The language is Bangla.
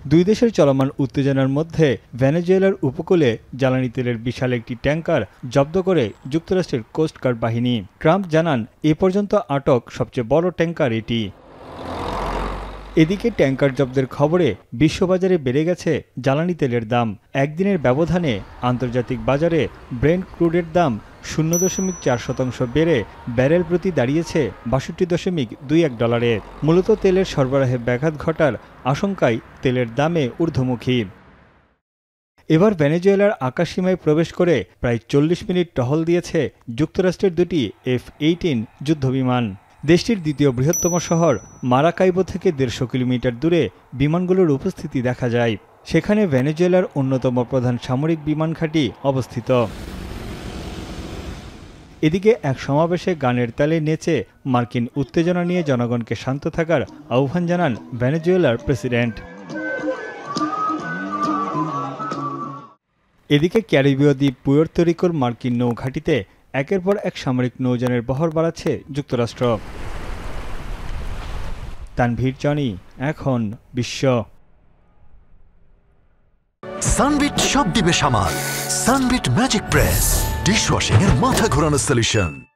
দুই দেশের চলমান উত্তেজনার মধ্যে ভেনেজুয়েলার উপকূলে জ্বালানি তেলের বিশাল একটি ট্যাঙ্কার জব্দ করে যুক্তরাষ্ট্রের কোস্টগার্ড বাহিনী। ট্রাম্প জানান, এ পর্যন্ত আটক সবচেয়ে বড় ট্যাঙ্কার এটি। এদিকে ট্যাঙ্কার জব্দের খবরে বিশ্ববাজারে বেড়ে গেছে জ্বালানি তেলের দাম। একদিনের ব্যবধানে আন্তর্জাতিক বাজারে ব্রেন্ট ক্রুডের দাম 0.4% বেড়ে ব্যারেল প্রতি দাঁড়িয়েছে $62.21। মূলত তেলের সরবরাহে ব্যাঘাত ঘটার আশঙ্কায় তেলের দামে ঊর্ধ্বমুখী। এবার ভেনেজুয়েলার আকাশসীমায় প্রবেশ করে প্রায় 40 মিনিট টহল দিয়েছে যুক্তরাষ্ট্রের দুটি F-18 যুদ্ধবিমান। দেশটির দ্বিতীয় বৃহত্তম শহর মারাকাইবো থেকে 150 কিলোমিটার দূরে বিমানগুলোর উপস্থিতি দেখা যায়। সেখানে ভেনেজুয়েলার অন্যতম প্রধান সামরিক বিমান ঘাঁটি অবস্থিত। এদিকে এক সমাবেশে গানের তালে নেচে মার্কিন উত্তেজনা নিয়ে জনগণকে শান্ত থাকার আহ্বান জানান ভেনেজুয়েলার প্রেসিডেন্ট। এদিকে ক্যারিবীয় দ্বীপ পুয়ের্তো রিকোর মার্কিন নৌঘাঁটিতে একের পর এক সামরিক নৌযানের বহর বাড়াচ্ছে যুক্তরাষ্ট্র। তানভীর জনি, এখন বিশ্ব। সানবিট সব দিবে সামাল। সানবিট ম্যাজিক প্রেস ডিশওয়াশিং এর মাথা ঘোরানো সলিউশন।